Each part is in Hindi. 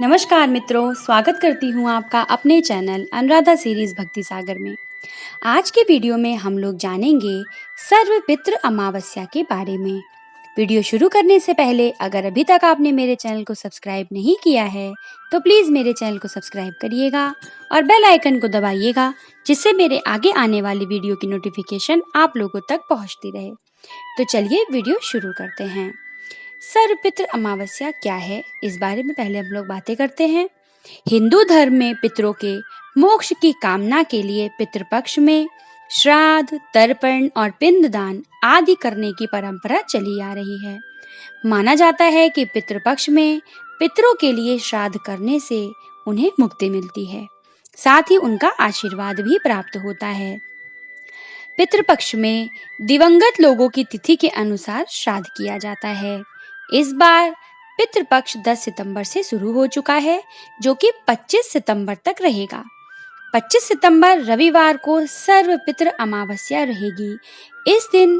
नमस्कार मित्रों, स्वागत करती हूँ आपका अपने चैनल अनुराधा सीरीज भक्ति सागर में। आज के वीडियो में हम लोग जानेंगे सर्वपितृ अमावस्या के बारे में। वीडियो शुरू करने से पहले अगर अभी तक आपने मेरे चैनल को सब्सक्राइब नहीं किया है तो प्लीज़ मेरे चैनल को सब्सक्राइब करिएगा और बेल आइकन को दबाइएगा, जिससे मेरे आगे आने वाली वीडियो की नोटिफिकेशन आप लोगों तक पहुँचती रहे। तो चलिए वीडियो शुरू करते हैं। सर्वपितृ अमावस्या क्या है, इस बारे में पहले हम लोग बातें करते हैं। हिंदू धर्म में पितरों के मोक्ष की कामना के लिए पितृपक्ष में श्राद्ध, तर्पण और पिंडदान आदि करने की परंपरा चली आ रही है। माना जाता है कि पितृपक्ष में पितरों के लिए श्राद्ध करने से उन्हें मुक्ति मिलती है, साथ ही उनका आशीर्वाद भी प्राप्त होता है। पितृपक्ष में दिवंगत लोगों की तिथि के अनुसार श्राद्ध किया जाता है। इस बार पितृपक्ष 10 सितंबर से शुरू हो चुका है, जो कि 25 सितंबर तक रहेगा। 25 सितंबर रविवार को सर्वपितृ अमावस्या रहेगी। इस दिन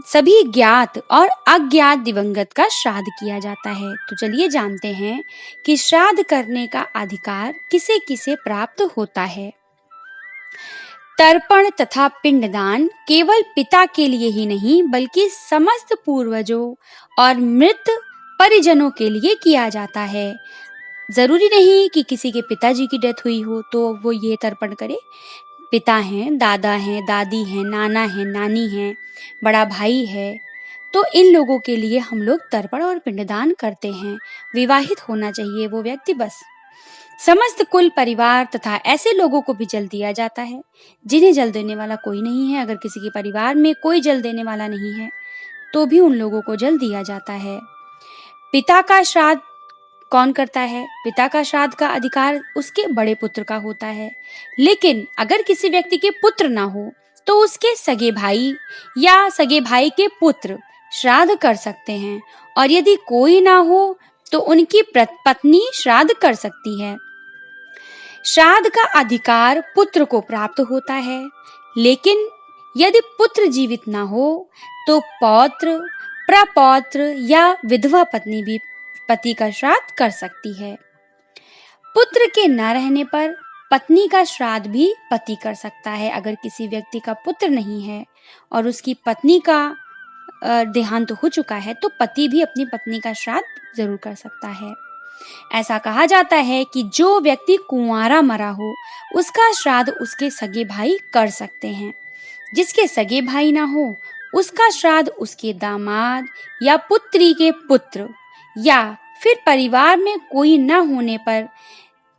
सभी ज्ञात और अज्ञात दिवंगत का श्राद्ध किया जाता है। तो चलिए जानते हैं कि श्राद्ध करने का अधिकार किसे किसे प्राप्त होता है। तर्पण तथा पिंडदान केवल पिता के लिए ही नहीं बल्कि समस्त पूर्वजों और मृत परिजनों के लिए किया जाता है। जरूरी नहीं कि किसी के पिताजी की डेथ हुई हो तो वो ये तर्पण करे। पिता हैं, दादा हैं, दादी हैं, नाना हैं, नानी हैं, बड़ा भाई है, तो इन लोगों के लिए हम लोग तर्पण और पिंडदान करते हैं। विवाहित होना चाहिए वो व्यक्ति बस। समस्त कुल परिवार तथा ऐसे लोगों को भी जल दिया जाता है जिन्हें जल देने वाला कोई नहीं है। अगर किसी के परिवार में कोई जल देने वाला नहीं है तो भी उन लोगों को जल दिया जाता है। पिता का श्राद्ध कौन करता है? पिता का श्राद्ध का अधिकार उसके बड़े पुत्र का होता है, लेकिन अगर किसी व्यक्ति के पुत्र ना हो तो उसके सगे भाई या सगे भाई के पुत्र श्राद्ध कर सकते हैं, और यदि कोई ना हो तो उनकी पत्नी श्राद्ध कर सकती है। श्राद्ध का अधिकार पुत्र को प्राप्त होता है, लेकिन यदि पुत्र जीवित ना हो तो पौत्र, प्रपौत्र या विधवा पत्नी भी पति का श्राद्ध कर सकती है। पुत्र के न रहने पर पत्नी का श्राद्ध भी पति कर सकता है। अगर किसी व्यक्ति का पुत्र नहीं है और उसकी पत्नी का देहांत हो चुका है तो पति भी अपनी पत्नी का श्राद्ध जरूर कर सकता है। ऐसा कहा जाता है कि जो व्यक्ति कुंवारा मरा हो उसका श्राद्ध उसके सगे भाई कर सकते हैं। जिसके सगे भाई ना हो उसका श्राद्ध उसके दामाद या पुत्री के पुत्र या फिर परिवार में कोई न होने पर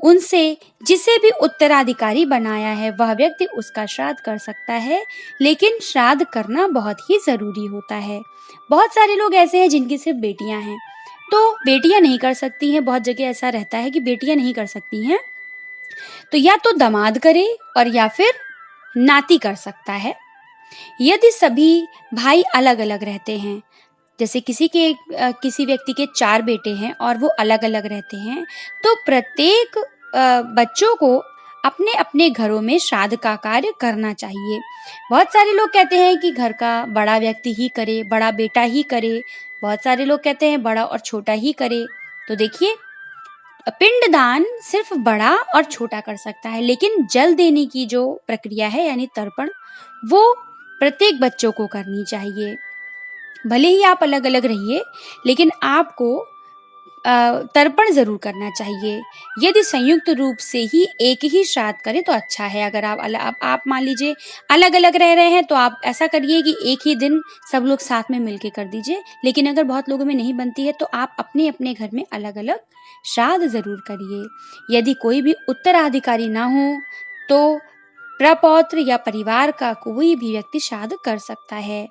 उनसे जिसे भी उत्तराधिकारी बनाया है वह व्यक्ति उसका श्राद्ध कर सकता है, लेकिन श्राद्ध करना बहुत ही जरूरी होता है। बहुत सारे लोग ऐसे हैं जिनकी सिर्फ बेटियां हैं तो बेटियां नहीं कर सकती हैं। बहुत जगह ऐसा रहता है कि बेटियां नहीं कर सकती हैं, तो या तो दामाद करे और या फिर नाती कर सकता है। यदि सभी भाई अलग अलग रहते हैं, जैसे किसी व्यक्ति के 4 बेटे हैं और वो अलग अलग रहते हैं, तो प्रत्येक बच्चों को अपने अपने घरों में श्राद्ध का कार्य करना चाहिए। बहुत सारे लोग कहते हैं कि घर का बड़ा व्यक्ति ही करे, बड़ा बेटा ही करे। बहुत सारे लोग कहते हैं बड़ा और छोटा ही करे। तो देखिए, पिंडदान सिर्फ बड़ा और छोटा कर सकता है, लेकिन जल देने की जो प्रक्रिया है यानी तर्पण, वो प्रत्येक बच्चों को करनी चाहिए। भले ही आप अलग अलग रहिए, लेकिन आपको तर्पण जरूर करना चाहिए। यदि संयुक्त रूप से ही एक ही श्राद्ध करें तो अच्छा है। अगर आप मान लीजिए अलग अलग रह रहे हैं तो आप ऐसा करिए कि एक ही दिन सब लोग साथ में मिलके कर दीजिए। लेकिन अगर बहुत लोगों में नहीं बनती है तो आप अपने अपने घर में अलग अलग श्राद्ध जरूर करिए। यदि कोई भी उत्तराधिकारी ना हो तो प्रपौत्र या परिवार का कोई भी व्यक्ति श्राद्ध कर सकता है।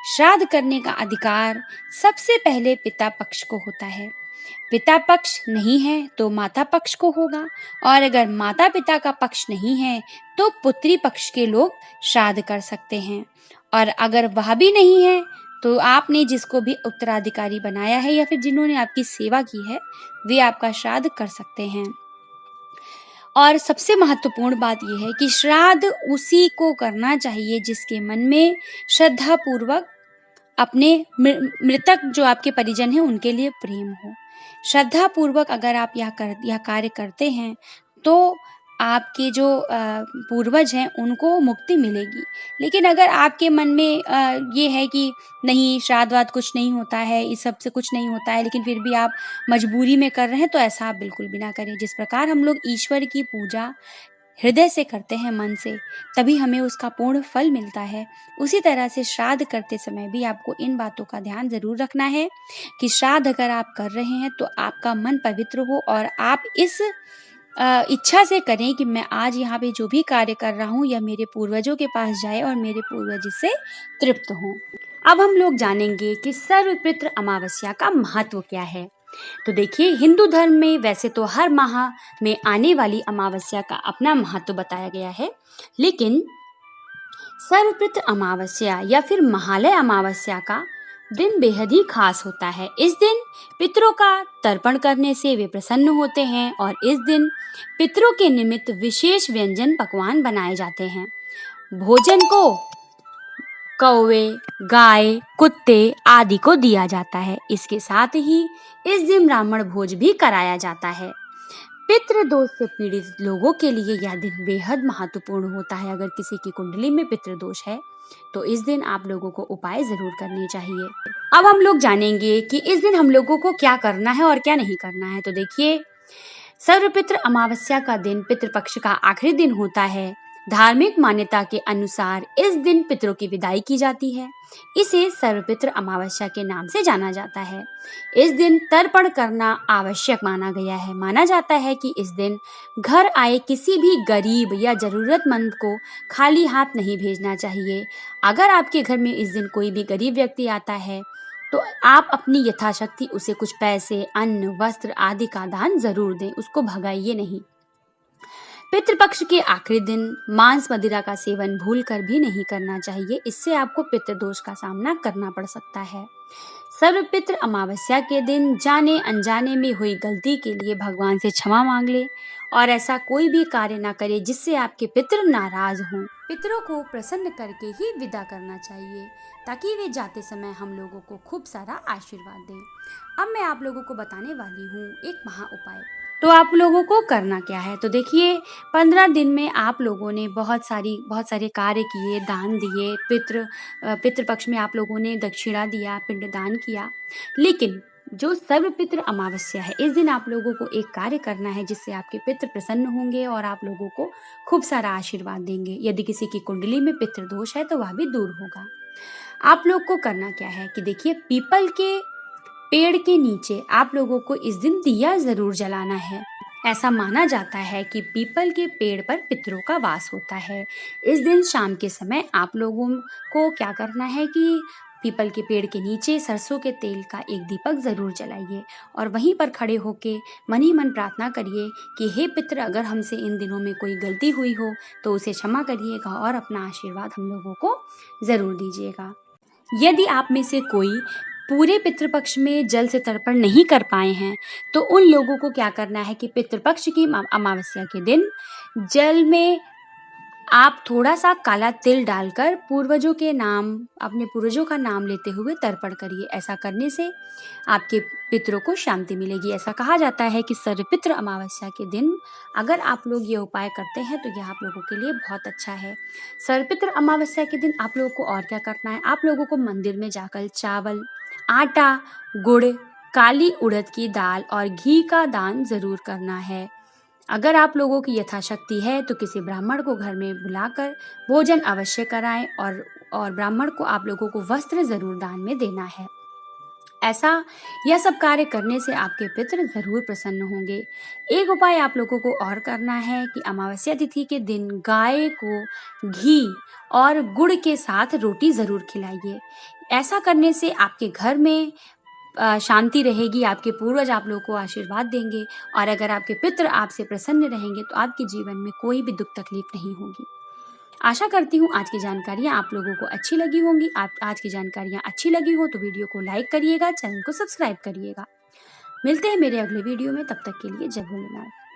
श्राद्ध करने का अधिकार सबसे पहले पिता पक्ष को होता है। पिता पक्ष नहीं है तो माता पक्ष को होगा, और अगर माता पिता का पक्ष नहीं है तो पुत्री पक्ष के लोग श्राद्ध कर सकते हैं। और अगर वह भी नहीं है तो आपने जिसको भी उत्तराधिकारी बनाया है या फिर जिन्होंने आपकी सेवा की है वे आपका श्राद्ध कर सकते हैं। और सबसे महत्वपूर्ण बात यह है कि श्राद्ध उसी को करना चाहिए जिसके मन में श्रद्धा पूर्वक अपने मृतक जो आपके परिजन हैं उनके लिए प्रेम हो। श्रद्धा पूर्वक अगर आप यह कार्य करते हैं तो आपके जो पूर्वज हैं उनको मुक्ति मिलेगी। लेकिन अगर आपके मन में ये है कि नहीं, श्राद्ध-वाद्ध कुछ नहीं होता है, इस सब से कुछ नहीं होता है, लेकिन फिर भी आप मजबूरी में कर रहे हैं, तो ऐसा आप बिल्कुल भी ना करें। जिस प्रकार हम लोग ईश्वर की पूजा हृदय से करते हैं, मन से, तभी हमें उसका पूर्ण फल मिलता है। उसी तरह से श्राद्ध करते समय भी आपको इन बातों का ध्यान ज़रूर रखना है कि श्राद्ध अगर आप कर रहे हैं तो आपका मन पवित्र हो और आप इस इच्छा से करें कि मैं आज यहाँ पे जो भी कार्य कर रहा हूँ यह मेरे पूर्वजों के पास जाए और मेरे पूर्वज इससे तृप्त हों। अब हम लोग जानेंगे कि सर्वपितृ अमावस्या का महत्व क्या है। तो देखिए, हिंदू धर्म में वैसे तो हर माह में आने वाली अमावस्या का अपना महत्व बताया गया है, लेकिन सर्वपितृ अमावस्या या फिर महालय अमावस्या का दिन बेहद ही खास होता है। इस दिन पितरों का तर्पण करने से वे प्रसन्न होते हैं और इस दिन पितरों के निमित्त विशेष व्यंजन पकवान बनाए जाते हैं। भोजन को कौवे, गाय, कुत्ते आदि को दिया जाता है। इसके साथ ही इस दिन ब्राह्मण भोज भी कराया जाता है। पितृदोष से पीड़ित लोगों के लिए यह दिन बेहद महत्वपूर्ण होता है। अगर किसी की कुंडली में पितृदोष है तो इस दिन आप लोगों को उपाय जरूर करने चाहिए। अब हम लोग जानेंगे कि इस दिन हम लोगों को क्या करना है और क्या नहीं करना है। तो देखिए, सर्वपितृ अमावस्या का दिन पितृपक्ष का आखिरी दिन होता है। धार्मिक मान्यता के अनुसार इस दिन पितरों की विदाई की जाती है। इसे सर्वपितृ अमावस्या के नाम से जाना जाता है। इस दिन तर्पण करना आवश्यक माना गया है। माना जाता है कि इस दिन घर आए किसी भी गरीब या जरूरतमंद को खाली हाथ नहीं भेजना चाहिए। अगर आपके घर में इस दिन कोई भी गरीब व्यक्ति आता है तो आप अपनी यथाशक्ति उसे कुछ पैसे, अन्न, वस्त्र आदि का दान जरूर दें, उसको भगाइए नहीं। पितृपक्ष के आखिरी दिन मांस मदिरा का सेवन भूलकर भी नहीं करना चाहिए। इससे आपको पितृदोष का सामना करना पड़ सकता है। सर्वपितृ अमावस्या के दिन जाने अनजाने में हुई गलती के लिए भगवान से क्षमा मांग ले और ऐसा कोई भी कार्य ना करे जिससे आपके पितृ नाराज हों। पितरों को प्रसन्न करके ही विदा करना चाहिए ताकि वे जाते समय हम लोगों को खूब सारा आशीर्वाद दें। अब मैं आप लोगों को बताने वाली हूँ एक महा उपाय। तो आप लोगों को करना क्या है। तो देखिए, 15 दिन में आप लोगों ने बहुत सारे कार्य किए, दान दिए, पितृपक्ष में आप लोगों ने दक्षिणा दिया, पिंडदान किया, लेकिन जो सर्वपितृ अमावस्या है इस दिन आप लोगों को एक कार्य करना है जिससे आपके पितृ प्रसन्न होंगे और आप लोगों को खूब सारा आशीर्वाद देंगे। यदि किसी की कुंडली में पितृदोष है तो वह भी दूर होगा। आप लोग को करना क्या है कि देखिए, पीपल के पेड़ के नीचे आप लोगों को इस दिन दिया जरूर जलाना है। ऐसा माना जाता है कि पीपल के पेड़ पर पितरों का वास होता है। इस दिन शाम के समय आप लोगों को क्या करना है कि पीपल के पेड़ के नीचे सरसों के तेल का एक दीपक जरूर जलाइए और वहीं पर खड़े होके मन ही मन प्रार्थना करिए कि हे पितर, अगर हमसे इन दिनों में कोई गलती हुई हो तो उसे क्षमा करिएगा और अपना आशीर्वाद हम लोगों को जरूर दीजिएगा। यदि आप में से कोई पूरे पितृपक्ष में जल से तर्पण नहीं कर पाए हैं तो उन लोगों को क्या करना है कि पितृपक्ष की अमावस्या के दिन जल में आप थोड़ा सा काला तिल डालकर पूर्वजों के नाम, अपने पूर्वजों का नाम लेते हुए तर्पण करिए। ऐसा करने से आपके पितरों को शांति मिलेगी। ऐसा कहा जाता है कि सर्वपितृ अमावस्या के दिन अगर आप लोग ये उपाय करते हैं तो यह आप लोगों के लिए बहुत अच्छा है। सर्वपितृ अमावस्या के दिन आप लोगों को और क्या करना है, आप लोगों को मंदिर में जाकर चावल, आटा, गुड़, काली उड़द की दाल और घी का दान जरूर करना है। अगर आप लोगों की यथाशक्ति है तो किसी ब्राह्मण को घर में बुलाकर भोजन अवश्य कराएं और ब्राह्मण को आप लोगों को वस्त्र जरूर दान में देना है। ऐसा यह सब कार्य करने से आपके पितृ जरूर प्रसन्न होंगे। एक उपाय आप लोगों को और करना है कि अमावस्या तिथि के दिन गाय को घी और गुड़ के साथ रोटी जरूर खिलाइए। ऐसा करने से आपके घर में शांति रहेगी, आपके पूर्वज आप लोगों को आशीर्वाद देंगे और अगर आपके पितृ आपसे प्रसन्न रहेंगे तो आपके जीवन में कोई भी दुख तकलीफ नहीं होगी। आशा करती हूँ आज की जानकारियाँ आप लोगों को अच्छी लगी होंगी। आप आज की जानकारियाँ अच्छी लगी हो तो वीडियो को लाइक करिएगा, चैनल को सब्सक्राइब करिएगा। मिलते हैं मेरे अगले वीडियो में, तब तक के लिए जय भोलेनाथ।